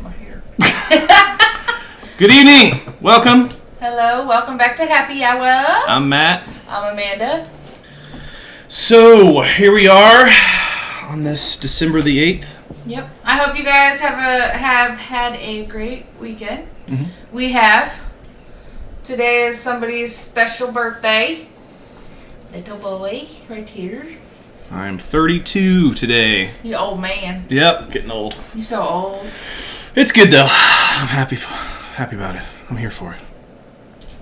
my hair. Good evening. Welcome. Hello. Welcome back to Happy Hour. I'm Matt. I'm Amanda. So, here we are on this December the 8th. Yep. I hope you guys have had a great weekend. Mm-hmm. We have. Today is somebody's special birthday. Little boy right here. I'm 32 today. You old man. Yep, getting old. You so old. It's good though. I'm happy about it. I'm here for it.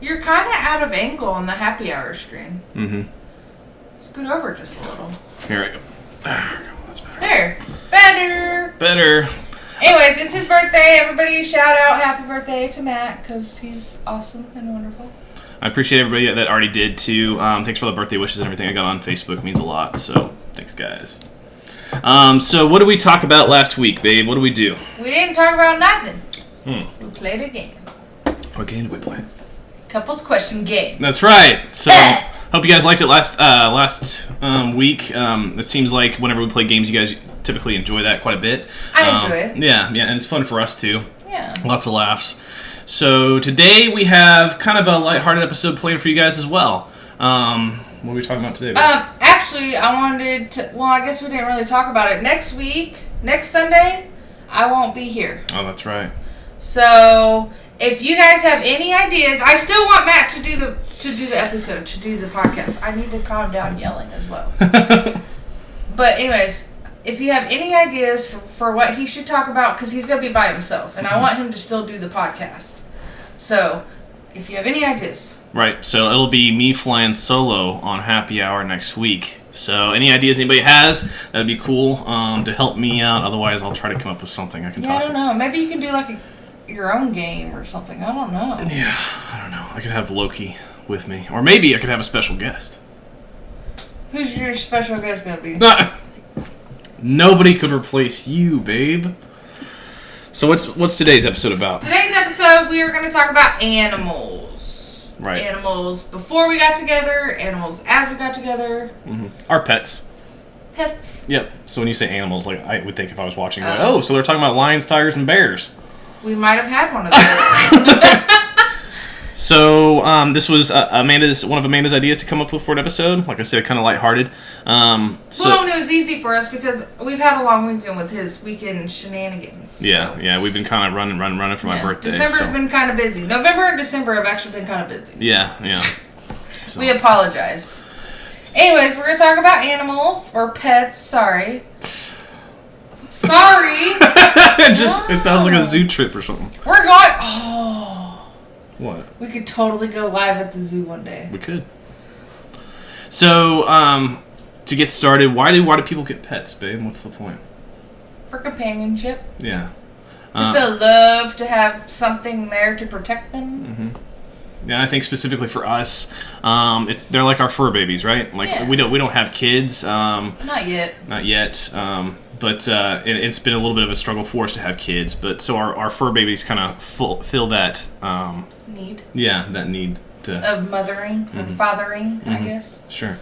You're kind of out of angle on the Happy Hour screen. Mm-hmm. Scoot over just a little. Here I go. There we go. That's better. There. Better. Better. Anyways, it's his birthday. Everybody shout out happy birthday to Matt because he's awesome and wonderful. I appreciate everybody that already did too. Thanks for the birthday wishes and everything I got on Facebook. It means a lot. So thanks, guys. So what did we talk about last week, babe? What did we do? We didn't talk about nothing. We played a game. What game did we play? Couples question game. That's right. So hope you guys liked it last week. It seems like whenever we play games, you guys typically enjoy that quite a bit. I enjoy it. Yeah, and it's fun for us too. Yeah. Lots of laughs. So today we have kind of a lighthearted episode planned for you guys as well. What are we talking about today, babe? Actually, I wanted to. Well, I guess we didn't really talk about it. Next Sunday, I won't be here. Oh, that's right. So if you guys have any ideas, I still want Matt to do the episode, to do the podcast. I need to calm down yelling as well. But anyways, if you have any ideas for what he should talk about, because he's going to be by himself, and I want him to still do the podcast. So if you have any ideas. Right, so it'll be me flying solo on Happy Hour next week. So any ideas anybody has, that'd be cool to help me out. Otherwise, I'll try to come up with something I can talk I don't know. Maybe you can do like your own game or something. I don't know. Yeah, I don't know. I could have Loki with me. Or maybe I could have a special guest. Who's your special guest going to be? Nobody could replace you, babe. So what's today's episode about? Today's episode, we are going to talk about animals. Right. Animals before we got together, animals as we got together. Mm-hmm. Our pets. Pets. Yep. So when you say animals, like I would think if I was watching, like, so they're talking about lions, tigers, and bears. We might have had one of those. So this was one of Amanda's ideas to come up with for an episode. Like I said, kind of lighthearted. Well, it was easy for us because we've had a long weekend with his weekend shenanigans. So. Yeah, we've been kind of running for my birthday. December's been kind of busy. November and December have actually been kind of busy. Yeah. So. We apologize. Anyways, we're going to talk about animals or pets. Sorry. It sounds like a zoo trip or something. We're going... What? We could totally go live at the zoo one day. We could. So, to get started, why do people get pets, babe? What's the point? For companionship. Yeah. To feel love, to have something there to protect them. Mm-hmm. Yeah, I think specifically for us, they're like our fur babies, right? Like we don't have kids. Not yet. But it's been a little bit of a struggle for us to have kids. But so our fur babies kind of fill that need. Yeah, that need of mothering or fathering, I guess. Sure.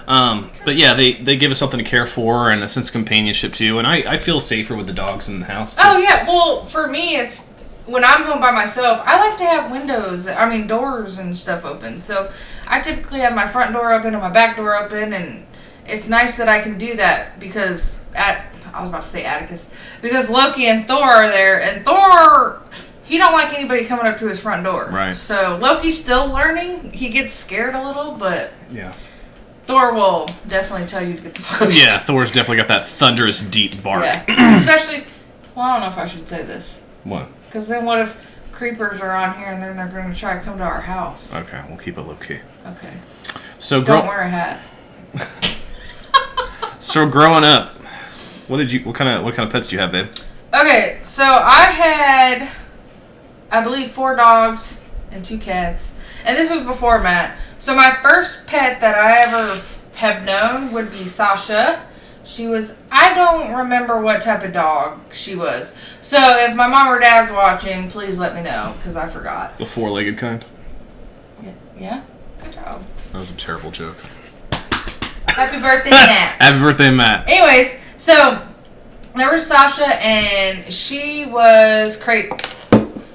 But yeah, they give us something to care for and a sense of companionship too. And I feel safer with the dogs in the house too. Oh yeah, well for me it's when I'm home by myself. I like to have doors and stuff open. So I typically have my front door open and my back door open, and it's nice that I can do that because I was about to say Atticus, because Loki and Thor are there, and Thor, he don't like anybody coming up to his front door. Right. So Loki's still learning. He gets scared a little, but yeah, Thor will definitely tell you to get the fuck away. Yeah, Thor's definitely got that thunderous deep bark. Yeah, especially. Well, I don't know if I should say this. What? Because then what if creepers are on here and then they're going to try to come to our house? Okay, we'll keep it low key. Okay. So don't wear a hat. So growing up, what kind of pets did you have, babe? Okay, so I had, I believe, 4 dogs and 2 cats, and this was before Matt. So my first pet that I ever have known would be Sasha. She was, I don't remember what type of dog she was. So if my mom or dad's watching, please let me know, because I forgot. The 4-legged kind? Yeah. Good job. That was a terrible joke. Happy birthday, Matt. Happy birthday, Matt. Anyways, so There was Sasha, and she was crazy.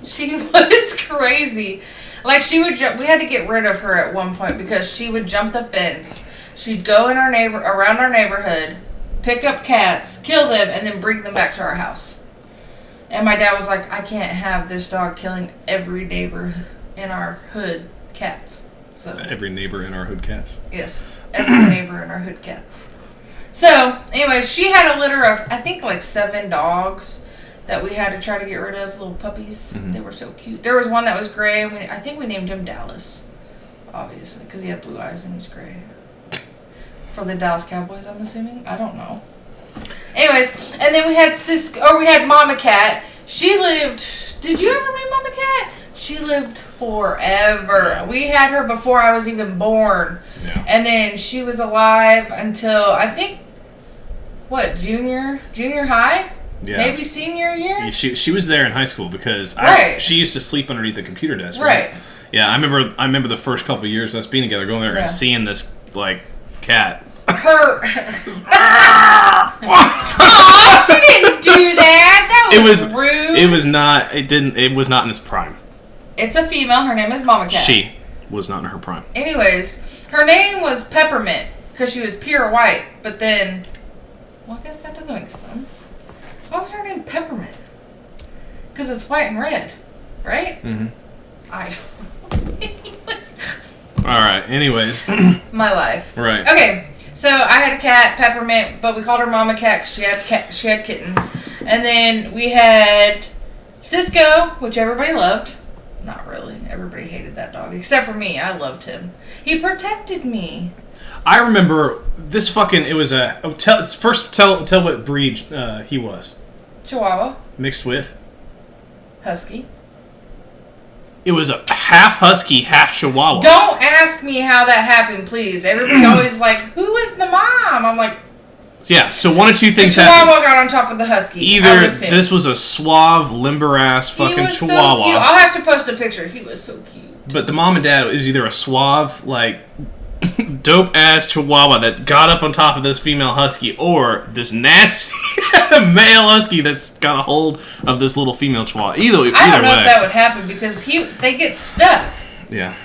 She was crazy. Like, she would jump. We had to get rid of her at one point because she would jump the fence. She'd go in around our neighborhood, pick up cats, kill them, and then bring them back to our house. And my dad was like, I can't have this dog killing every neighbor in our hood cats. So Every neighbor in our hood cats. yes, every neighbor in our hood cats. So, anyways, she had a litter of, I think, like 7 dogs that we had to try to get rid of, little puppies. Mm-hmm. They were so cute. There was one that was gray, and I think we named him Dallas, obviously, because he had blue eyes and he's gray. For the Dallas Cowboys, I'm assuming. I don't know. Anyways, and then we had Mama Cat. She lived, did you ever meet Mama Cat? She lived forever. We had her before I was even born. Yeah. And then she was alive until, I think, junior high? Yeah. Maybe senior year? She was there in high school because Right. she used to sleep underneath the computer desk. Right. Right. Yeah, I remember the first couple of years of us being together, going there Yeah. and seeing this like cat. Her. Oh, she didn't do that. That was rude. It was not. It was not in its prime. It's a female. Her name is Mama Cat. She was not in her prime. Anyways, her name was Peppermint because she was pure white. But then, well, I guess that doesn't make sense. Why was her name Peppermint? Because it's white and red, right? Mm-hmm. Anyways, All right. Anyways. my life. Right. Okay, so I had a cat, Peppermint, but we called her Mama Cat because she had kittens. And then we had Cisco, which everybody loved. Not really. Everybody hated that dog, except for me. I loved him. He protected me. I remember this fucking. It was a. Oh, tell what breed he was. Chihuahua. Mixed with. Husky. It was a half husky, half chihuahua. Don't ask me how that happened, please. Everybody always like, who is the mom? I'm like, Yeah, so one of two the things Chihuahua happened. got on top of the Husky. Either this was a suave, limber ass fucking he was chihuahua. So cute. I'll have to post a picture. He was so cute. But the mom and dad is either a suave, like, dope ass chihuahua that got up on top of this female husky, or this nasty male husky that's got a hold of this little female chihuahua. Either I don't know way. if that would happen because they get stuck. Yeah.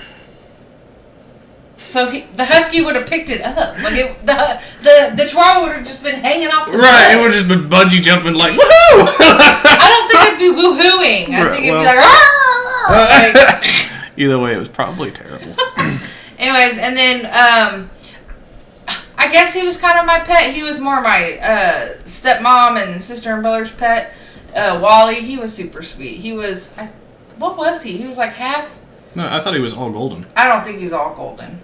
So the husky would have picked it up. Like the chihuahua would have just been hanging off the Right, butt. it would have just been bungee jumping like, woohoo! I don't think it'd be woohooing. I think it'd be like, "Arr!" Like, Either way, it was probably terrible. anyways, and then I guess he was kind of my pet. He was more my stepmom and sister and brother's pet. Wally, he was super sweet. He was, what was he? He was like half. No, I thought he was all golden. I don't think he's all golden.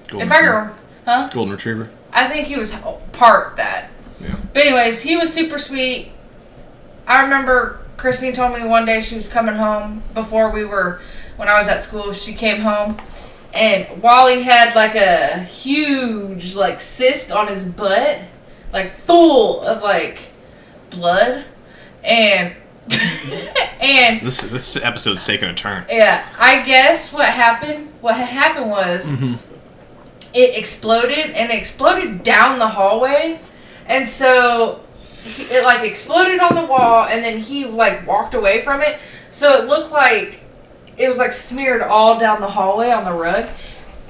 Golden If I retriever. go, huh? Golden retriever. I think he was part that. Yeah. But anyways, he was super sweet. I remember Christine told me one day she was coming home when I was at school, she came home and Wally had like a huge like cyst on his butt, like full of like blood and and This episode's taking a turn. yeah, I guess what happened was it exploded and it exploded down the hallway. And so it like exploded on the wall and then he like walked away from it. So it looked like it was like smeared all down the hallway on the rug.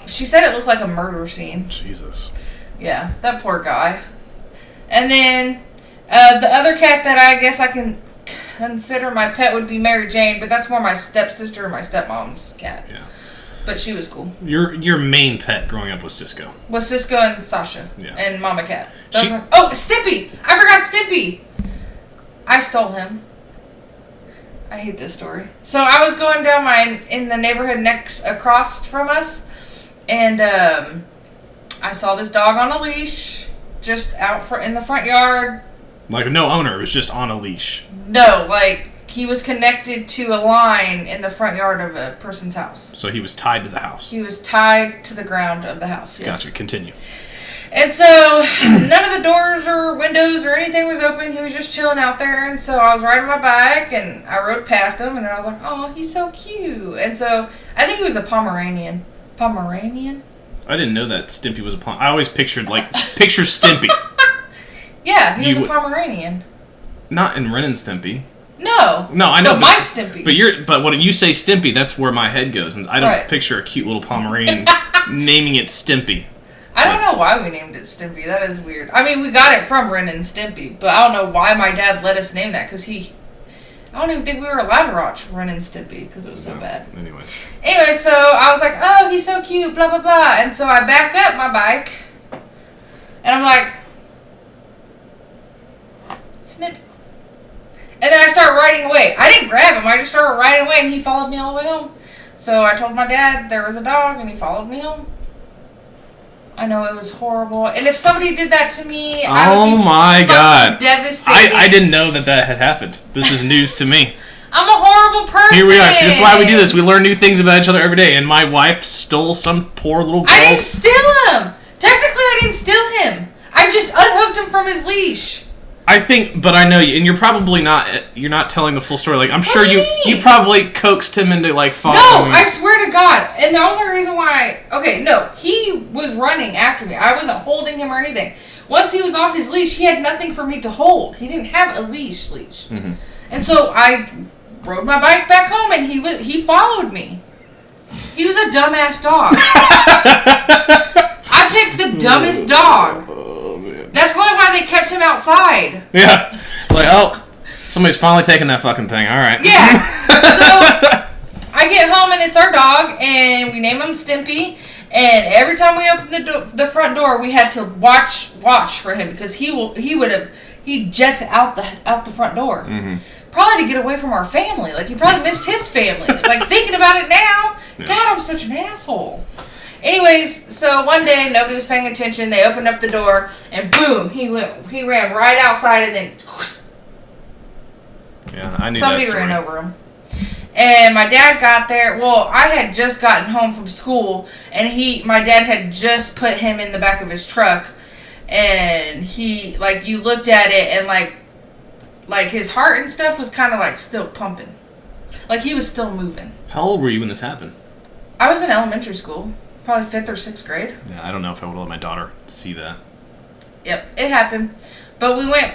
She said it looked like a murder scene. Jesus. Yeah, that poor guy. And then the other cat that I guess I can consider my pet would be Mary Jane, but that's more my stepsister and my stepmom's cat. Yeah. But she was cool. Your main pet growing up was Cisco. Was Cisco and Sasha. Yeah. And Mama Cat. She- Stimpy! I forgot Stimpy! I stole him. I hate this story. So I was going down in the neighborhood across from us, and I saw this dog on a leash just out in the front yard. Like no owner, it was just on a leash. No, like he was connected to a line in the front yard of a person's house. So he was tied to the house. He was tied to the ground of the house. Yes. Gotcha. Continue. And so none of the doors or windows or anything was open. He was just chilling out there. And so I was riding my bike and I rode past him and then I was like, oh, he's so cute. And so I think he was a Pomeranian. Pomeranian? I didn't know that Stimpy was a I always picture Stimpy. Yeah, he was You a Pomeranian. Not in Ren and Stimpy. No. No, I know. But my Stimpy. But when you say Stimpy, that's where my head goes, and I don't Right. picture a cute little Pomeranian naming it Stimpy. I don't know why we named it Stimpy. That is weird. I mean, we got it from Ren and Stimpy, but I don't know why my dad let us name that, because I don't even think we were allowed to watch Ren and Stimpy, because it was so bad. Anyway, so I was like, oh, he's so cute, blah, blah, blah. And so I back up my bike, and I'm like, snip. And then I start riding away. I didn't grab him. I just started riding away, and he followed me all the way home. So I told my dad there was a dog, and he followed me home. I know, it was horrible. And if somebody did that to me, I would be my God. devastated. I didn't know that had happened. This is news to me. I'm a horrible person. Here we are. See, this is why we do this. We learn new things about each other every day. And my wife stole some poor little girl. I didn't steal him. Technically, I didn't steal him. I just unhooked him from his leash. I think, but I know you, and you're probably not. You're not telling the full story. Like I'm sure do you you probably coaxed him into like following. No, I swear to God. And the only reason why, he was running after me. I wasn't holding him or anything. Once he was off his leash, he had nothing for me to hold. He didn't have a leash. Mm-hmm. And so I rode my bike back home, and he followed me. He was a dumbass dog. I picked the dumbest dog. That's probably why they kept him outside. Yeah. Like, oh, somebody's finally taking that fucking thing. All right. Yeah. So I get home, and it's our dog, and we name him Stimpy. And every time we open the front door, we had to watch for him, because he jets out the front door. Mm-hmm. Probably to get away from our family. Like, he probably missed his family. Like, thinking about it now, yeah. God, I'm such an asshole. Anyways, so one day, nobody was paying attention. They opened up the door, and boom, he ran right outside, and then yeah, I knew somebody ran over him. And my dad got there. Well, I had just gotten home from school, and my dad had just put him in the back of his truck, and you looked at it, and like his heart and stuff was kind of like still pumping, like he was still moving. How old were you when this happened? I was in elementary school. Probably 5th or 6th grade. Yeah, I don't know if I would let my daughter see that. Yep, it happened. But we went,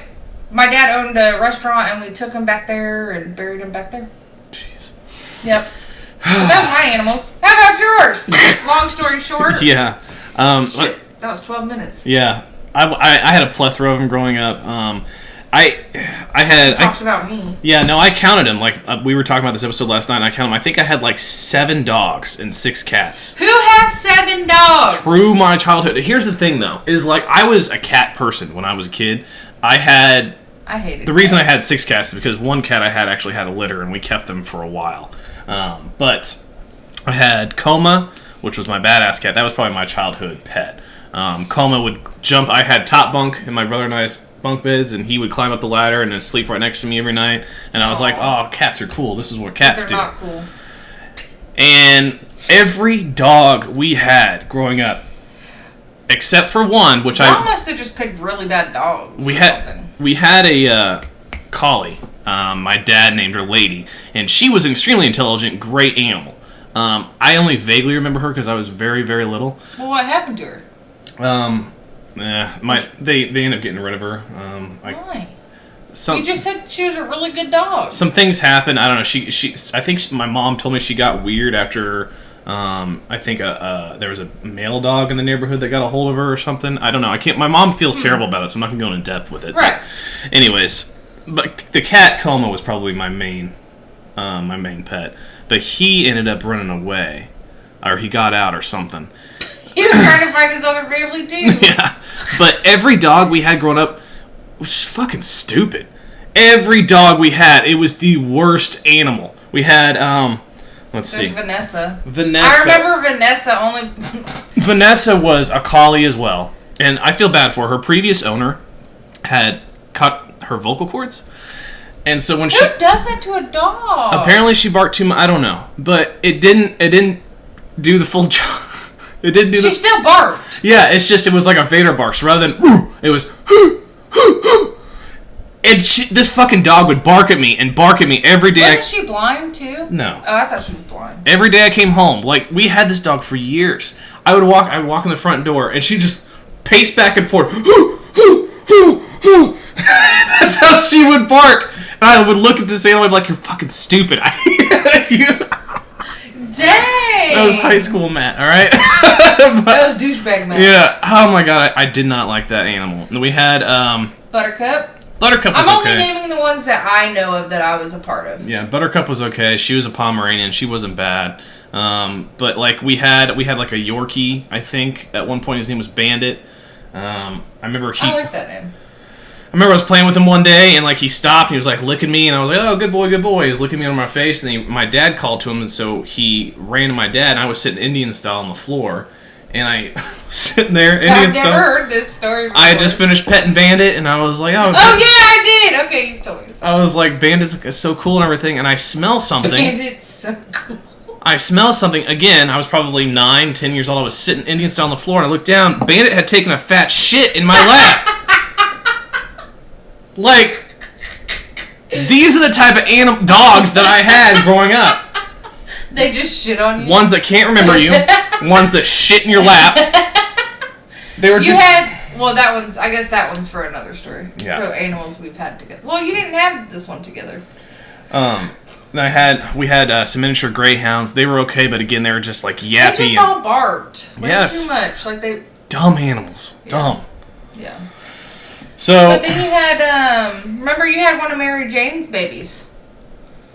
my dad owned a restaurant, and we took him back there and buried him back there. Jeez. Yep. But that was my animals. How about yours? Long story short. Yeah. Shit, that was 12 minutes. Yeah. I had a plethora of them growing up. I talks about me. Yeah, no, I counted them. Like we were talking about this episode last night, and I counted them. I think I had like 7 dogs and 6 cats. Who has 7 dogs? Through my childhood. Here's the thing, though, is like I was a cat person when I was a kid. I hated the reason I had 6 cats is because one cat I had actually had a litter, and we kept them for a while. But I had Coma, which was my badass cat. That was probably my childhood pet. Coma would jump. I had top bunk, and my brother and I's bunk beds, and he would climb up the ladder and then sleep right next to me every night. And I was like, oh, cats are cool. This is what cats do. They're not cool. And every dog we had growing up, except for one, which Y'all must have just picked really bad dogs. We had a collie. My dad named her Lady, and she was an extremely intelligent, great animal. I only vaguely remember her because I was very, very little. Well, what happened to her? They ended up getting rid of her. Why? You just said she was a really good dog. Some things happened. I don't know. I think my mom told me she got weird after. I think there was a male dog in the neighborhood that got a hold of her or something. I don't know. I can't. My mom feels terrible about it, so I'm not gonna go into depth with it. Right. But anyways, but the cat Coma was probably my main pet. But he ended up running away, or he got out or something. He was trying to find his other family too. Yeah, but every dog we had growing up was fucking stupid. Every dog we had, it was the worst animal. We had, let's see. Vanessa. Vanessa. I remember Vanessa only... Vanessa was a collie as well. And I feel bad for her. Her previous owner had cut her vocal cords. And so when Who does that to a dog? Apparently she barked too much. I don't know. But it didn't do the full job. It didn't do She still barked. Yeah, it's just, it was like a Vader bark. So rather than, woo, it was, and this fucking dog would bark at me every day. Wasn't she blind too? No. Oh, I thought she was blind. Every day I came home, like, we had this dog for years. I would walk in the front door, and she'd just pace back and forth. That's how she would bark. And I would look at this animal and be like, you're fucking stupid. Dang! That was high school Matt, alright? That was douchebag Matt. Yeah, oh my god, I did not like that animal. And we had, Buttercup? Buttercup was I'm okay. only naming the ones that I know of that I was a part of. Yeah, Buttercup was okay. She was a Pomeranian. She wasn't bad. But like we had like a Yorkie. I think at one point his name was Bandit. I remember I like that name. I remember I was playing with him one day and like he stopped. And he was like licking me, and I was like, "Oh, good boy, good boy." He was licking me on my face, and my dad called to him, and so he ran to my dad. And I was sitting Indian style on the floor, and I was sitting there Indian style. I've never heard this story before. I had just finished petting Bandit, and I was like, "Oh, oh yeah, I did." Okay, you've told me. I was like, Bandit's so cool and everything, and I smell something. Bandit's so cool. I smell something. Again, I was probably 9, 10 years old. I was sitting Indian style on the floor, and I looked down. Bandit had taken a fat shit in my lap. Like, these are the type of dogs that I had growing up. They just shit on you? Ones that can't remember you. Ones that shit in your lap. They were just... Well, I guess that one's for another story. Yeah. For animals we've had together. Well, you didn't have this one together. We had some miniature greyhounds. They were okay, but again, they were just like yappy. They just all barked. Way Yes. too much. Like they... Dumb animals. Yeah. Dumb. Yeah. So... But then you had, remember you had one of Mary Jane's babies.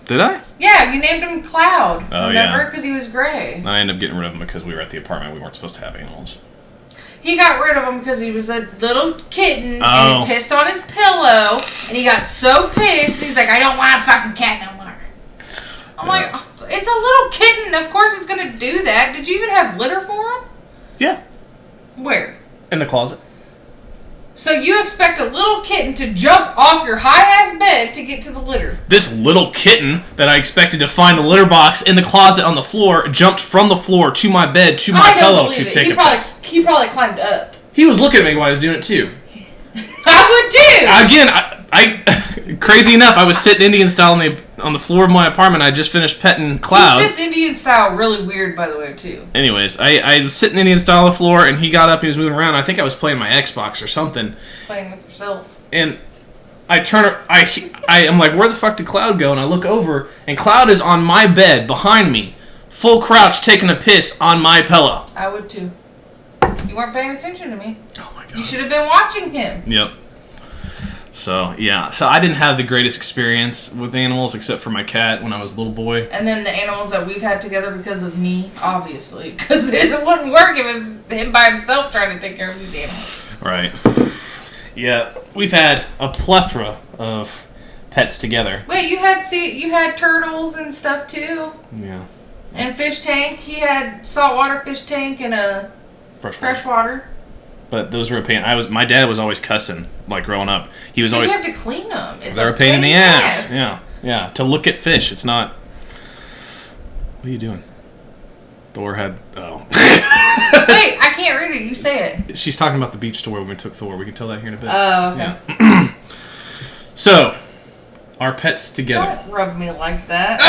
Did I? Yeah, you named him Cloud. Oh, remember? yeah. Because he was gray. I ended up getting rid of them because we were at the apartment. We weren't supposed to have animals. He got rid of him because he was a little kitten Oh. and he pissed on his pillow, and he got so pissed, he's like, I don't want a fucking cat no more. I'm like, it's a little kitten. Of course it's going to do that. Did you even have litter for him? Yeah. Where? In the closet. So you expect a little kitten to jump off your high-ass bed to get to the litter? This little kitten that I expected to find the litter box in the closet on the floor jumped from the floor to my bed to my pillow to take a piss. He probably climbed up. He was looking at me while I was doing it too. I would too! Again, I crazy enough, I was sitting Indian style on the floor of my apartment. I just finished petting Cloud. He sits Indian style really weird, by the way, too. Anyways, I was sitting Indian style on the floor, and he got up, he was moving around. I think I was playing my Xbox or something. Playing with yourself. And I turn, I am like, where the fuck did Cloud go? And I look over, and Cloud is on my bed behind me, full crouch, taking a piss on my pillow. I would too. You weren't paying attention to me. Oh my god. You should have been watching him. Yep. So, yeah. So, I didn't have the greatest experience with animals except for my cat when I was a little boy. And then the animals that we've had together because of me, obviously. Because it wouldn't work. It was him by himself trying to take care of these animals. Right. Yeah. We've had a plethora of pets together. Wait, you had turtles and stuff too? Yeah. And fish tank. He had saltwater fish tank and a freshwater. But those were a pain. My dad was always cussing, like growing up. He was always. You have to clean them. They're a pain in the ass. Yeah, yeah. To look at fish, it's not. What are you doing? Thor had. Oh. Wait, I can't read it. You say it. She's talking about the beach tour when we took Thor. We can tell that here in a bit. Oh, okay. Yeah. So, our pets together. Don't rub me like that.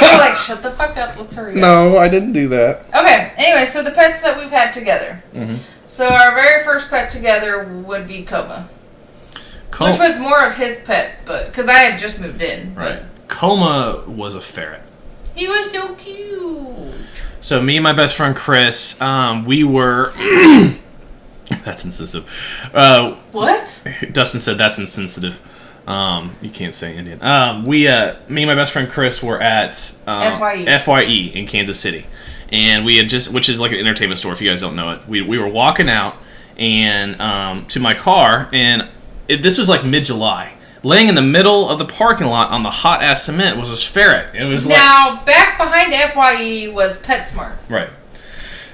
You're like, shut the fuck up. Let's hurry up. No, I didn't do that. Okay. Anyway, so the pets that we've had together. Mm-hmm. So our very first pet together would be Coma. Which was more of his pet, but because I had just moved in. But right. Coma was a ferret. He was so cute. So me and my best friend Chris, we were. That's insensitive. What? Dustin said that's insensitive. You can't say Indian. Me and my best friend Chris were at FYE in Kansas City. And we had which is like an entertainment store if you guys don't know it. We were walking out and to my car, and this was like mid-July. Laying in the middle of the parking lot on the hot-ass cement was this ferret. It was now, back behind FYE was PetSmart. Right.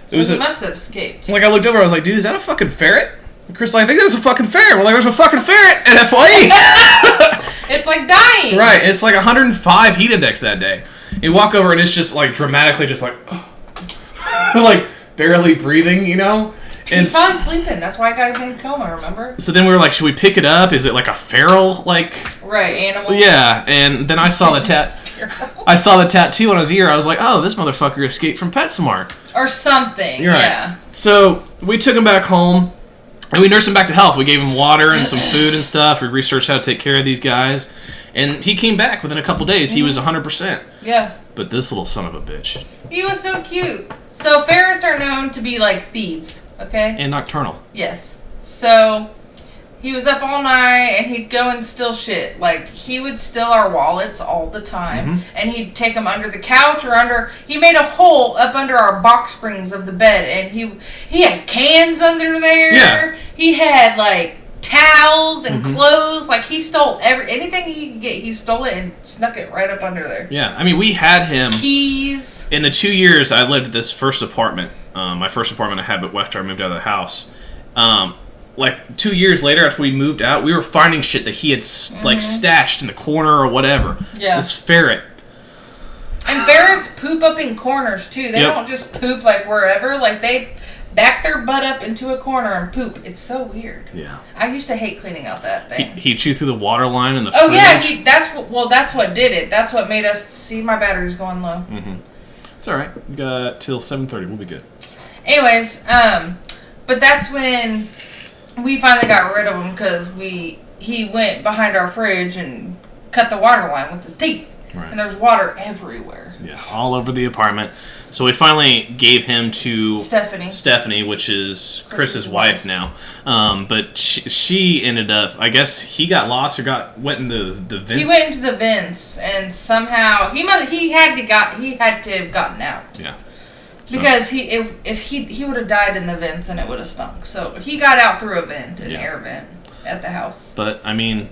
So he must have escaped. Like, I looked over, I was like, dude, is that a fucking ferret? And Chris was like, I think that's a fucking ferret. We're like, there's a fucking ferret at FYE. It's like dying. Right, it's like 105 heat index that day. You walk over and it's just like dramatically just like... like barely breathing, you know? And he's probably sleeping. That's why I got his name Coma, remember? So then we were like, should we pick it up? Is it like a feral, like... Right, animal. Yeah, and then I saw the tattoo on his ear. I was like, oh, this motherfucker escaped from PetSmart. Or something, You're right. Yeah. So we took him back home, And we nursed him back to health. We gave him water and some food and stuff. We researched how to take care of these guys. And he came back within a couple days. He was 100%. Yeah. But this little son of a bitch. He was so cute. So ferrets are known to be like thieves, okay? And nocturnal. Yes. So he was up all night and he'd go and steal shit. Like, he would steal our wallets all the time. And he'd take them under the couch or under... He made a hole up under our box springs of the bed. And he had cans under there. Yeah. He had, like, towels and clothes. Like, he stole anything he could get. He stole it and snuck it right up under there. Yeah. I mean, we had him... Keys. In the 2 years I lived at this first apartment, my first apartment I had after I moved out of the house, like 2 years later after we moved out, we were finding shit that he had like stashed in the corner or whatever. Yeah. This ferret. And ferrets poop up in corners too. They don't just poop like wherever. Like they back their butt up into a corner and poop. It's so weird. Yeah. I used to hate cleaning out that thing. He chewed through the water line in the fridge. Oh yeah, that's what did it. That's what made us see my battery's going low. It's all right. We got till 7:30. We'll be good. Anyways, but that's when we finally got rid of him because he went behind our fridge and cut the water line with his teeth. Right. And there's water everywhere. Yeah, all over the apartment. So we finally gave him to Stephanie, which is Chris's wife now. But she ended up, I guess he got lost or went into the vents. He went into the vents and somehow he had to have gotten out. Yeah. Because he would have died in the vents and it would have stunk. So he got out through a vent, an air vent at the house. But I mean,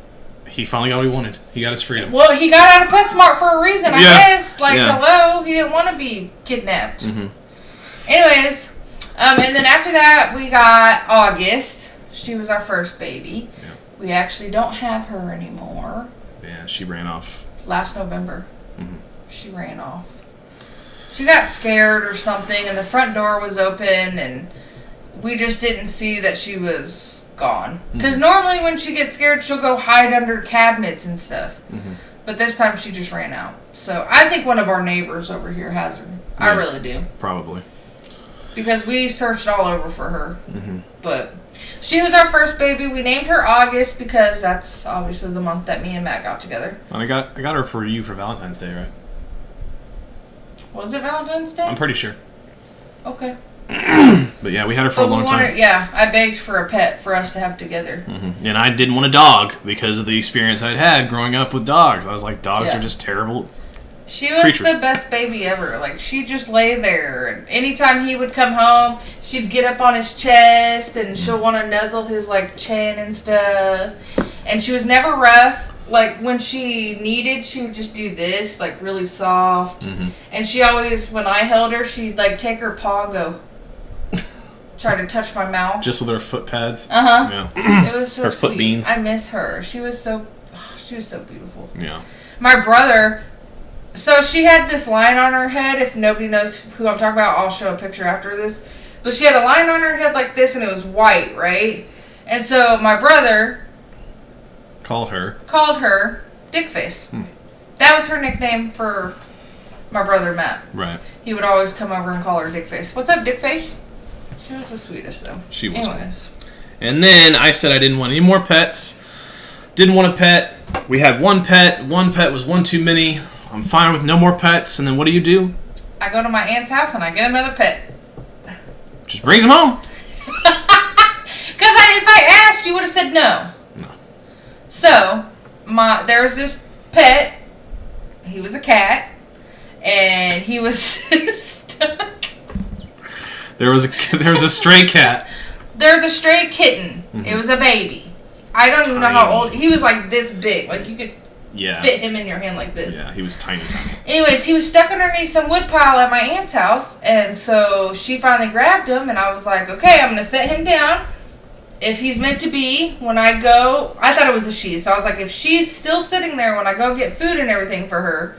he finally got what he wanted. He got his freedom. Well, he got out of PetSmart for a reason, I guess. Like, hello, he didn't want to be kidnapped. Anyways, and then after that, we got August. She was our first baby. Yeah. We actually don't have her anymore. Yeah, she ran off. Last November. She ran off. She got scared or something, and the front door was open, and we just didn't see that she was gone. Because normally when she gets scared, she'll go hide under cabinets and stuff. But this time she just ran out. So I think one of our neighbors over here has her. Yeah, I really do. Probably. Because we searched all over for her. But she was our first baby. We named her August because that's obviously the month that me and Matt got together. And I got her for you for Valentine's Day, right? Was it Valentine's Day? I'm pretty sure. Okay. But yeah, we had her for a long time. Yeah, I begged for a pet for us to have together. And I didn't want a dog because of the experience I'd had growing up with dogs. I was like, dogs are just terrible. She was the best baby ever. Like, she'd just lay there. And anytime he would come home, she'd get up on his chest and she'll want to nuzzle his, like, chin and stuff. And she was never rough. Like, when she needed, she would just do this, like, really soft. And she always, when I held her, she'd, like, take her paw and go, try to touch my mouth. Just with her foot pads? Yeah. It was so her sweet. Foot beans. I miss her. She was so beautiful. Yeah. My brother, so she had this line on her head. If nobody knows who I'm talking about, I'll show a picture after this. But she had a line on her head like this, and it was white, right? And so my brother... Called her Dickface. That was her nickname for my brother Matt. Right. He would always come over and call her Dickface. What's up, Dickface? She was the sweetest, though. She was. Anyways. And then I said I didn't want any more pets. Didn't want a pet. We had one pet. One pet was one too many. I'm fine with no more pets. And then what do? I go to my aunt's house and I get another pet. Just brings them home. Because if I asked, you would have said no. No. So, there was this pet. He was a cat. And he was stuck. There was a stray cat. There's a stray kitten. It was a baby. I don't even know how old. He was like this big. Like, you could fit him in your hand like this. Yeah, he was tiny. Anyways, he was stuck underneath some wood pile at my aunt's house. And so she finally grabbed him. And I was like, okay, I'm going to set him down. If he's meant to be, when I go... I thought it was a she. So I was like, if she's still sitting there when I go get food and everything for her,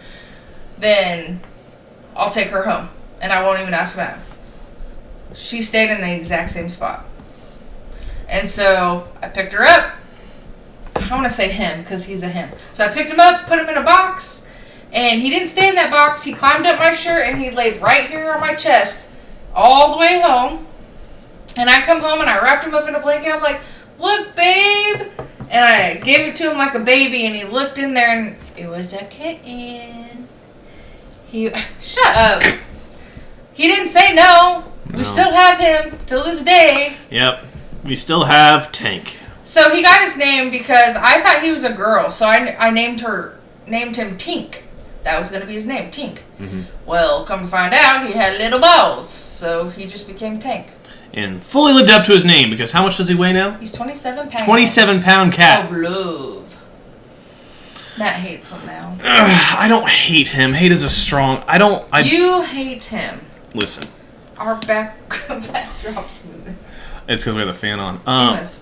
then I'll take her home. And I won't even ask Matt. She stayed in the exact same spot. And so I picked her up. I want to say him because he's a him. So I picked him up, put him in a box, and he didn't stay in that box. He climbed up my shirt and he laid right here on my chest all the way home. And I come home and I wrapped him up in a blanket. I'm like, look, babe. And I gave it to him like a baby, and he looked in there, and it was a kitten. Shut up. He didn't say no. We still have him till this day. Yep. We still have Tank. So he got his name because I thought he was a girl, so I named him Tink. That was going to be his name, Tink. Mm-hmm. Well, come to find out, he had little balls, so he just became Tank. And fully lived up to his name, because how much does he weigh now? He's 27 pounds. 27-pound cat. Of love. Matt hates him now. I don't hate him. Hate is a strong... You hate him. Listen. Our backdrop's moving. It's because we have the fan on. Anyways.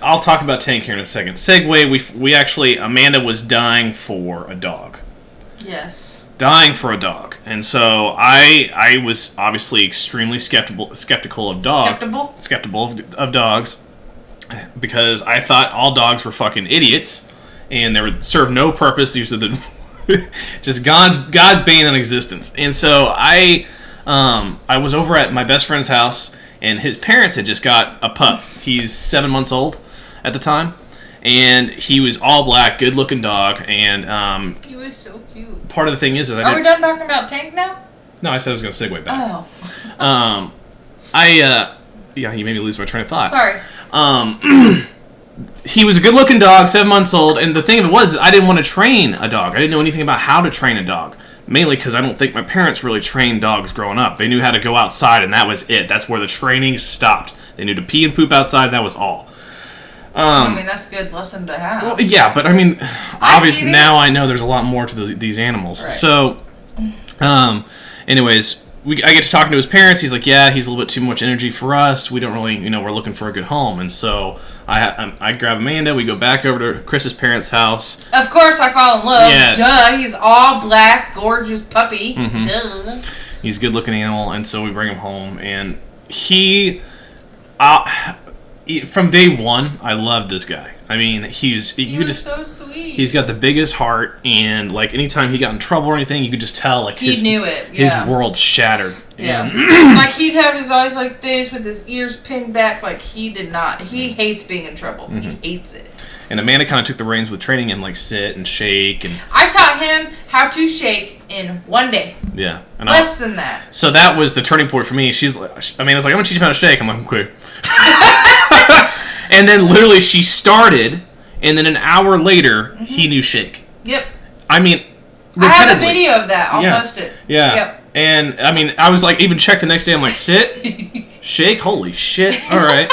I'll talk about Tank here in a second. Segue, we actually... Amanda was dying for a dog. Yes. Dying for a dog. And so I was obviously extremely skeptical of dogs. Skeptical of dogs. Because I thought all dogs were fucking idiots. And they would serve no purpose. These are the... just God's bane on existence. And so I was over at my best friend's house, and his parents had just got a pup. He's 7 months old at the time, and he was all black, good looking dog. And he was so cute. Part of the thing is that Are we done talking about Tank now? No, I said I was going to segue back. Oh. Yeah, you made me lose my train of thought. Sorry. He was a good-looking dog, 7 months old, and the thing of it was, I didn't want to train a dog. I didn't know anything about how to train a dog, mainly because I don't think my parents really trained dogs growing up. They knew how to go outside, and that was it. That's where the training stopped. They knew to pee and poop outside, that was all. I mean, that's a good lesson to have. Well, yeah, but I mean, obviously now I know there's a lot more to these animals. Right. So, anyways... I get to talking to his parents. He's like, yeah, he's a little bit too much energy for us. We don't really, we're looking for a good home. And so I grab Amanda. We go back over to Chris's parents' house. Of course, I fall in love. Yes. Duh, he's all black, gorgeous puppy. Mm-hmm. Duh. He's a good-looking animal, and so we bring him home. And from day one, I loved this guy. I mean, he was so sweet. He's got the biggest heart, and like anytime he got in trouble or anything, you could just tell like he knew it. Yeah. His world shattered. Yeah, like he'd have his eyes like this with his ears pinned back. Like he did not. He hates being in trouble. Mm-hmm. He hates it. And Amanda kind of took the reins with training him, like sit and shake. And I taught him how to shake in 1 day. Yeah, and less than that. So that was the turning point for me. Amanda's like, I'm gonna teach him how to shake. I'm like, okay. And then literally she started, and then an hour later, he knew shake. Yep. I mean, I have a video of that. I'll post it. Yeah. Yep. And I mean, I was like, even checked the next day. I'm like, sit, shake. Holy shit! All right.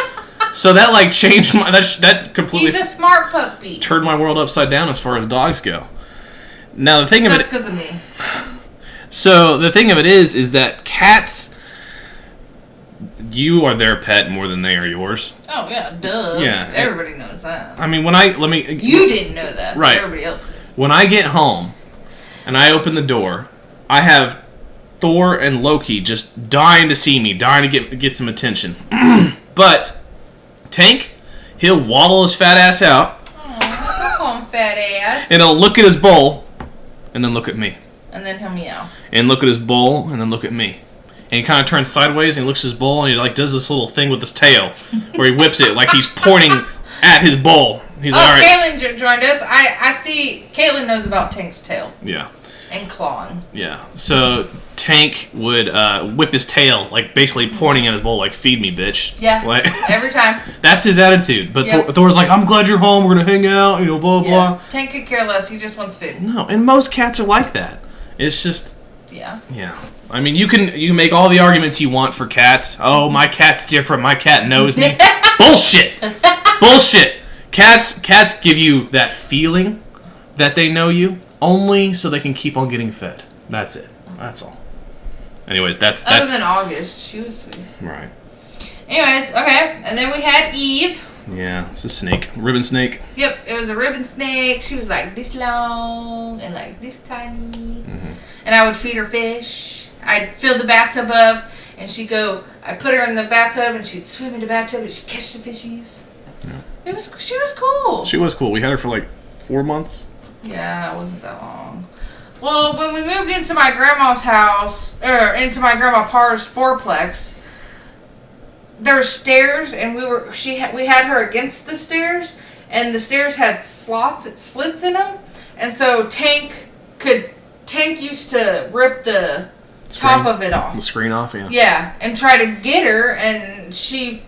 So that like changed my that completely. He's a smart puppy. Turned my world upside down as far as dogs go. Now the thing of it. That's because of me. So the thing of it is that cats. You are their pet more than they are yours. Oh yeah, duh. Yeah, everybody knows that. I mean, you didn't know that, right? But everybody else did. When I get home, and I open the door, I have Thor and Loki just dying to see me, dying to get some attention. But Tank, he'll waddle his fat ass out. Aw, come on, fat ass. And he'll look at his bowl, and then look at me. And then he'll meow. And look at his bowl, and then look at me. And he kind of turns sideways and he looks at his bowl and he like does this little thing with his tail where he whips it like he's pointing at his bowl. He's like, all right. Caitlin joined us. I see. Caitlin knows about Tank's tail. Yeah. And clawing. Yeah. So Tank would whip his tail like basically pointing at his bowl like feed me, bitch. Yeah. Like, every time. That's his attitude. But Thor's like, I'm glad you're home. We're gonna hang out. Blah blah. Tank could care less. He just wants food. No, and most cats are like that. It's just. Yeah. Yeah. I mean, you can make all the arguments you want for cats. Oh, my cat's different. My cat knows me. Bullshit. Bullshit. Cats give you that feeling that they know you only so they can keep on getting fed. That's it. That's all. Anyways, that's other than August, she was sweet. Right. Anyways, okay, and then we had Eve. Yeah, it's a snake, ribbon snake. Yep, it was a ribbon snake. She was like this long and like this tiny. Mm-hmm. And I would feed her fish. I'd fill the bathtub up, and she'd go. I'd put her in the bathtub, and she'd swim in the bathtub, and she'd catch the fishies. Yeah. She was cool. She was cool. We had her for like 4 months. Yeah, it wasn't that long. Well, when we moved into my grandma's house, or into my grandma Parr's fourplex, there were stairs, and we had her against the stairs, and the stairs had slits in them, and so Tank used to rip the top of it off. The screen off, yeah. Yeah, and try to get her, and she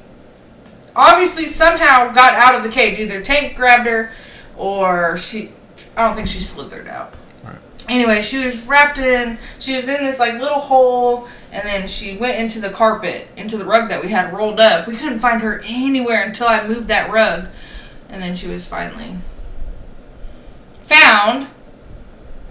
obviously somehow got out of the cage. Either Tank grabbed her, or I don't think she slithered out. Right. Anyway, she was in this like little hole, and then she went into the carpet, into the rug that we had rolled up. We couldn't find her anywhere until I moved that rug, and then she was finally found,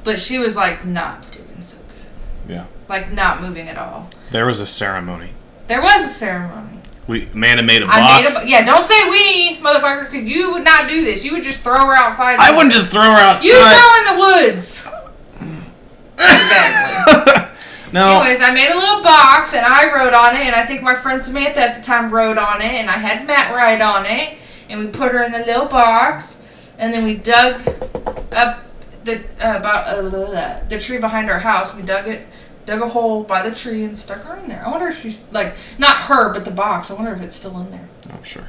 but she was like not doing so good. Yeah. Like not moving at all. There was a ceremony. There was a ceremony. Amanda made a box. Don't say we, motherfucker, because you would not do this. You would just throw her outside. I wouldn't just throw her outside. You go in the woods. Exactly. No. Anyways, I made a little box, and I wrote on it, and I think my friend Samantha at the time wrote on it, and I had Matt write on it, and we put her in the little box, and then we dug up the tree behind our house. We dug a hole by the tree and stuck her in there. I wonder if she's, like, not her, but the box. I wonder if it's still in there. Oh, sure.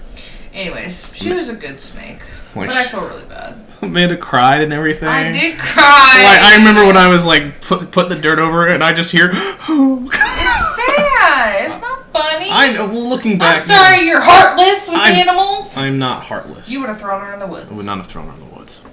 Anyways, she was a good snake. Like, but I feel really bad. Amanda cried and everything. I did cry. Like, I remember when I was, like, putting the dirt over it, and I just hear, It's sad. It's not funny. I know. Well, looking back. I'm sorry, you're heartless with animals. I'm not heartless. You would have thrown her in the woods. I would not have thrown her in the woods.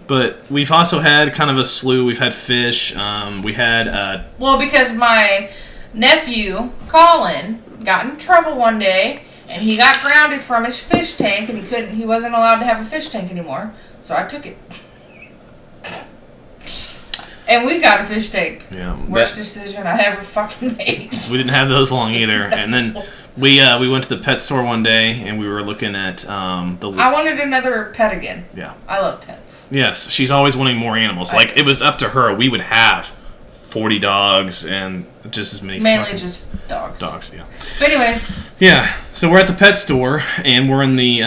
But we've also had kind of a slew. We've had fish. We had... Well, because my nephew, Colin, got in trouble one day, and he got grounded from his fish tank, and he wasn't allowed to have a fish tank anymore. So I took it. And we got a fish tank. Yeah. Worst decision I ever fucking made. We didn't have those long either. And then we went to the pet store one day, and we were looking at I wanted another pet again. Yeah. I love pets. Yes, she's always wanting more animals. Like, it was up to her. We would have 40 dogs and just as many. Mainly just dogs. Dogs, yeah. But anyways. Yeah, so we're at the pet store, and we're in the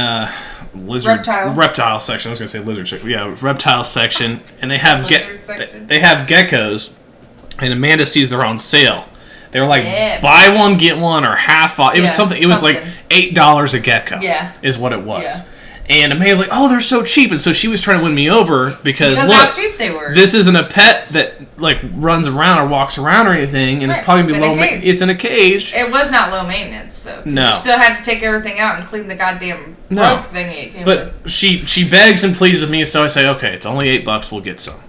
reptile section. I was going to say lizard section. Yeah, reptile section. And they have they have geckos, and Amanda sees they're on sale. They were like, buy one, get one, or half off. It was something. It was like $8 a gecko. Yeah. Is what it was. Yeah. And Amanda's like, oh, they're so cheap. And so she was trying to win me over because look, how cheap they were. This isn't a pet that like runs around or walks around or anything, and it's probably gonna be low maintenance. It's in a cage. It was not low maintenance though. No. You still had to take everything out and clean the goddamn broke thingy it came with. But she begs and pleads with me, so I say, okay, it's only $8. We'll get some.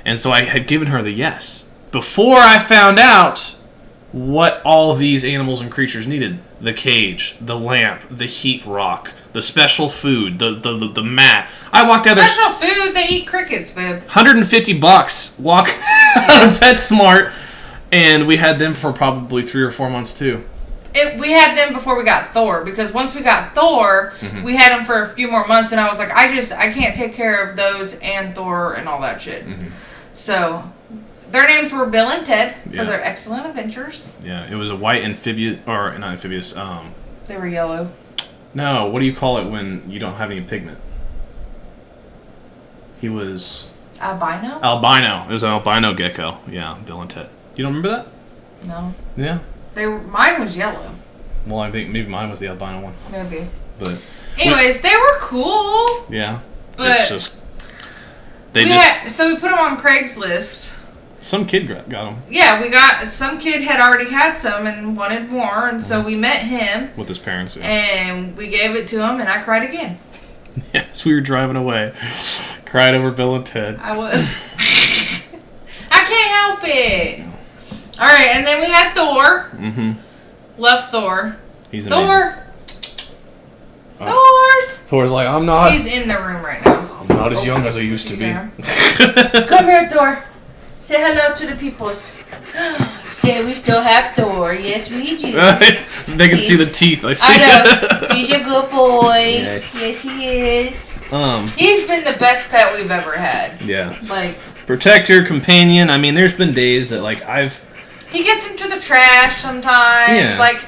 And so I had given her the yes before I found out what all these animals and creatures needed: the cage, the lamp, the heat rock, the special food, the mat. I walked out there. Special food? They eat crickets, babe. $150 walk out of PetSmart, and we had them for probably 3 or 4 months too. We had them before we got Thor, because once we got Thor, we had them for a few more months, and I was like, I can't take care of those and Thor and all that shit. So their names were Bill and Ted for their excellent adventures. Yeah, it was a white amphibious, or not amphibious. They were yellow. No, what do you call it when you don't have any pigment? He was... Albino? Albino. It was an albino gecko. Yeah, Bill and Ted. You don't remember that? No. Yeah. Mine was yellow. Well, I think maybe mine was the albino one. Maybe. But... Anyways, they were cool. Yeah. But... It's just... So we put them on Craigslist. Some kid got them. Yeah, some kid had already had some and wanted more, and so we met him. With his parents, yeah. And we gave it to him, and I cried again. Yes, we were driving away. Cried over Bill and Ted. I was. I can't help it. Alright, and then we had Thor. Love Thor. He's amazing. Thor's like, I'm not. He's in the room right now. I'm not as young as I used to be. Come here, Thor. Say hello to the peoples. Say we still have Thor. Yes, we do. They can see the teeth. I know. He's a good boy. Yes, he is. He's been the best pet we've ever had. Yeah. Like protector, companion. I mean, there's been days that like He gets into the trash sometimes. Yeah. Like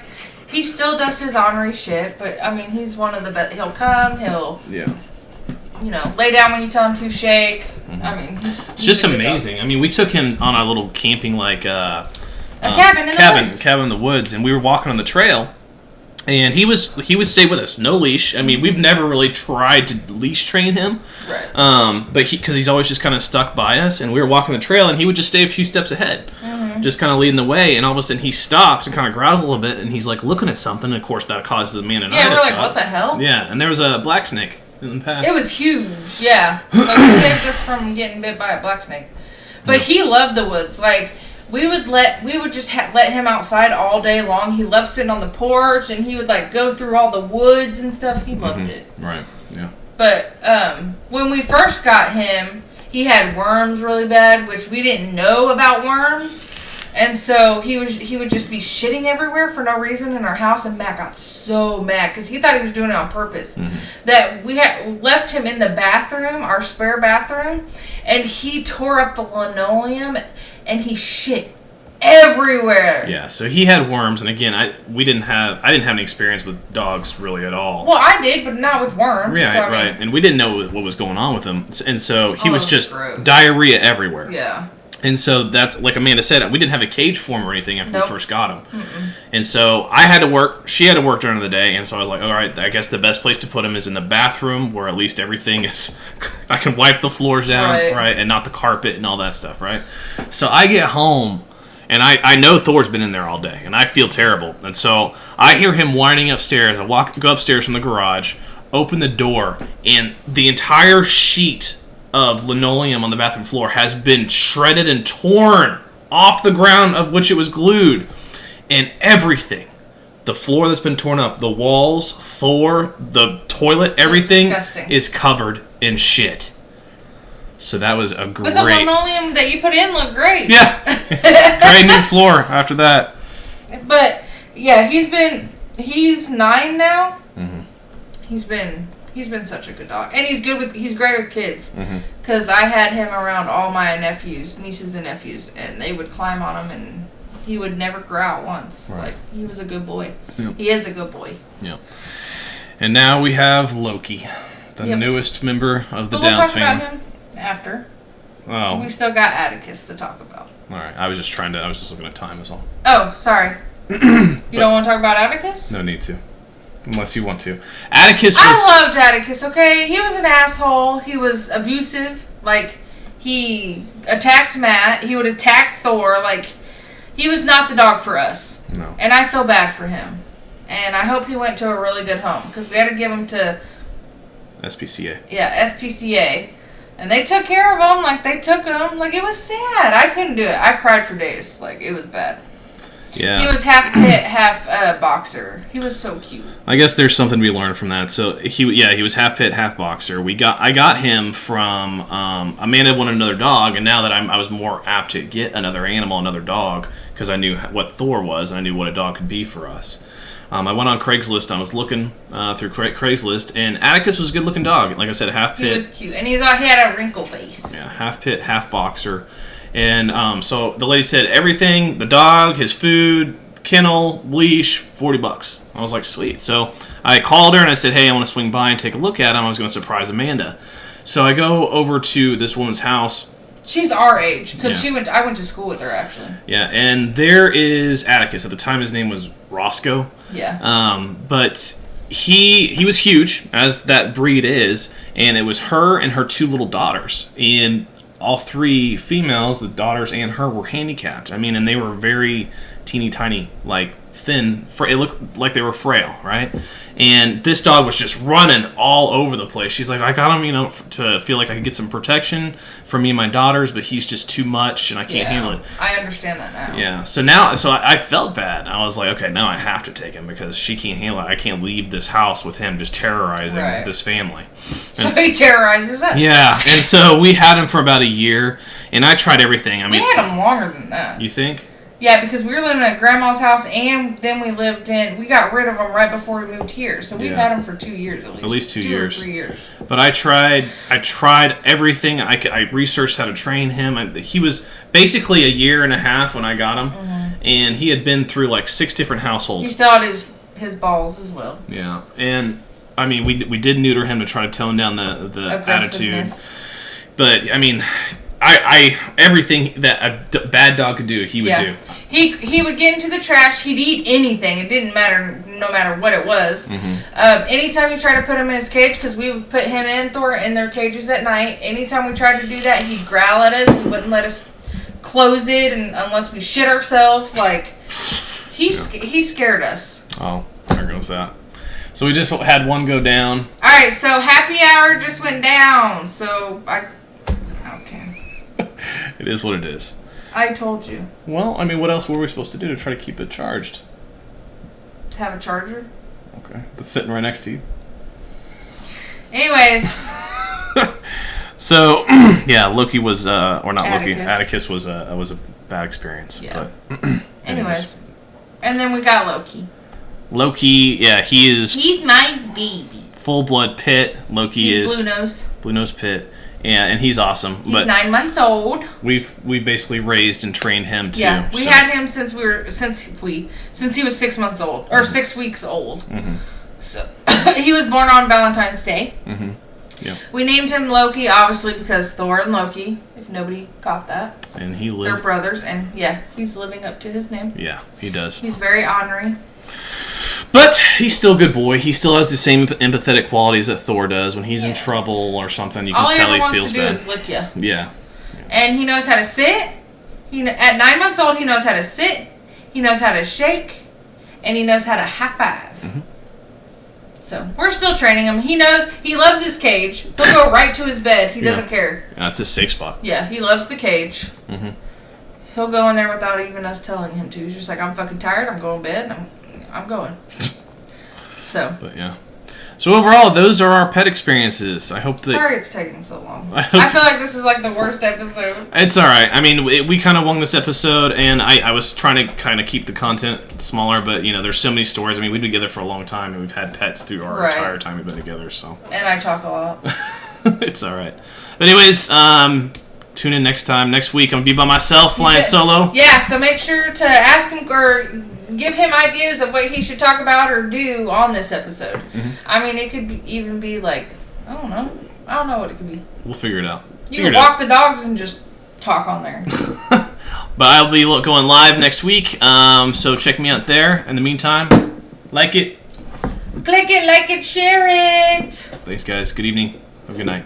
he still does his ornery shit, but I mean, he's one of the best. He'll come. Yeah. lay down when you tell him to, shake. I mean, it's just amazing. I mean, we took him on a little camping a cabin in the woods. Cabin in the woods, and we were walking on the trail, and he would stay with us, no leash. I mean, we've never really tried to leash train him, right? But because he's always just kind of stuck by us, and we were walking the trail, and he would just stay a few steps ahead, just kind of leading the way, and all of a sudden he stops and kind of growls a little bit, and he's like looking at something, and of course that causes the man and I to we're stop. like, what the hell? Yeah, and there was a black snake in the path. It was huge, yeah. So he saved us from getting bit by a black snake. But he loved the woods. Like, we would just let him outside all day long. He loved sitting on the porch, and he would like go through all the woods and stuff. He loved it. Right. Yeah. But when we first got him, he had worms really bad, which we didn't know about worms. And so he would just be shitting everywhere for no reason in our house, and Matt got so mad because he thought he was doing it on purpose. That we had left him in the bathroom, our spare bathroom, and he tore up the linoleum and he shit everywhere. Yeah, so he had worms, and again, I didn't have any experience with dogs really at all. Well, I did, but not with worms. Yeah, so, right. And we didn't know what was going on with him, and so he was just gross. Diarrhea everywhere. Yeah. And so that's, like Amanda said, we didn't have a cage for him or anything after we first got him. And so I had to work, she had to work during the day, and so I was like, all right, I guess the best place to put him is in the bathroom where at least everything is, I can wipe the floors down, right, and not the carpet and all that stuff, right? So I get home, and I know Thor's been in there all day, and I feel terrible. And so I hear him whining upstairs. I go upstairs from the garage, open the door, and the entire sheet of linoleum on the bathroom floor has been shredded and torn off the ground of which it was glued, and everything, the floor that's been torn up, the walls, Thor, the toilet, everything is covered in shit. So that was a great. But the linoleum that you put in looked great. Yeah, great new floor after that. But yeah, he's 9 now. He's been such a good dog, and he's great with kids. Because I had him around all my nieces and nephews, and they would climb on him, and he would never growl once. Right. Like, he was a good boy. Yep. He is a good boy. Yep. And now we have Loki, the newest member of the Downs family. We'll talk about him after. Oh. We still got Atticus to talk about. All right. I was just looking at time is all. Oh, sorry. You don't want to talk about Atticus? No need to. Unless you want to. Atticus was... I loved Atticus, okay? He was an asshole. He was abusive. Like, he attacked Matt. He would attack Thor. Like, he was not the dog for us. No. And I feel bad for him. And I hope he went to a really good home. Because we had to give him to... SPCA. Yeah, SPCA. And they took care of him. Like, they took him. Like, it was sad. I couldn't do it. I cried for days. Like, it was bad. Yeah. He was half pit, half boxer. He was so cute. I guess there's something to be learned from that. So he was half pit, half boxer. I got him from Amanda wanted another dog, and now that I was more apt to get another animal, another dog, because I knew what Thor was, and I knew what a dog could be for us. I went on Craigslist. I was looking through Craigslist, and Atticus was a good-looking dog. Like I said, half pit. He was cute, and he had a wrinkle face. Yeah, half pit, half boxer. And so the lady said everything, the dog, his food, kennel, leash, $40. I was like, sweet. So I called her and I said, hey, I want to swing by and take a look at him. I was going to surprise Amanda. So I go over to this woman's house. She's our age, because I went to school with her, actually. Yeah, and there is Atticus. At the time, his name was Roscoe. Yeah. But he was huge, as that breed is, and it was her and her 2 little daughters. And all 3 females, the daughters and her, were handicapped. I mean, and they were very teeny tiny, like thin. It looked like they were frail, right? And this dog was just running all over the place. She's like, I got him, to feel like I could get some protection for me and my daughters, but he's just too much, and I can't handle it. I understand that now. Yeah. So I felt bad. I was like, okay, now I have to take him because she can't handle it. I can't leave this house with him just terrorizing this family. So he terrorizes us. Yeah. And so we had him for about a year, and I tried everything. I mean, we had him longer than that. You think? Yeah, because we were living at Grandma's house, and then we got rid of him right before we moved here. So we've had him for 2 years at least. At least 2 years. Or 3 years. But I tried everything. I researched how to train him. He was basically a year and a half when I got him, and he had been through like 6 different households. He still had his balls as well. Yeah, and I mean, we did neuter him to try to tone down the attitude. Aggressiveness. But I mean, I everything that a bad dog could do, he would do. He would get into the trash. He'd eat anything. It didn't matter, no matter what it was. Anytime you tried to put him in his cage, because we would put him and Thor in their cages at night. Anytime we tried to do that, he'd growl at us. He wouldn't let us close it, and unless we shit ourselves. Like he scared us. Oh, there goes that. So we just had one go down. All right, so happy hour just went down. So okay. It is what it is. I told you. Well, I mean, what else were we supposed to do to try to keep it charged? To have a charger. Okay, that's sitting right next to you. Anyways. So, yeah, Loki was, or not Atticus. Loki. Atticus was a bad experience. Yeah. But Anyways, and then we got Loki. Loki, yeah, He's my baby. full blood pit. Loki He's is blue nose pit. Yeah, and he's awesome. He's but 9 months old. we basically raised and trained him too. Yeah, we so. had him since he was 6 months old or 6 weeks old. So he was born on Valentine's Day. Yeah. We named him Loki, obviously, because Thor and Loki. If nobody got that, And he they're lived. brothers, and yeah, he's living up to his name. Yeah, he does. He's very ornery. But he's still a good boy. He still has the same empathetic qualities that Thor does. When he's in trouble or something, you can All he tell ever he wants feels to do bad. is lick you. Yeah. And he knows how to sit. At 9 months old, he knows how to sit. He knows how to shake, and he knows how to high five. So we're still training him. He loves his cage. He'll go right to his bed. He doesn't care. That's his safe spot. Yeah, he loves the cage. He'll go in there without even us telling him to. He's just like, I'm fucking tired. I'm going to bed. And I'm going. So. But yeah. So overall, those are our pet experiences. I hope that... Sorry it's taking so long. I feel like this is like the worst episode. It's alright. I mean, we kind of won this episode, and I was trying to kind of keep the content smaller, but, you know, there's so many stories. I mean, we've been together for a long time, and we've had pets through our entire time we've been together, so... And I talk a lot. It's alright. But anyways, tune in next time. Next week, I'm going to be by myself, flying solo. Yeah, so make sure to ask him or give him ideas of what he should talk about or do on this episode. I mean, it could even be like, I don't know what it could be. We'll figure it out. You can walk the dogs and just talk on there. But I'll be going live next week, so check me out there. In the meantime, like it. Click it, like it, share it. Thanks, guys. Good evening. Have a good night.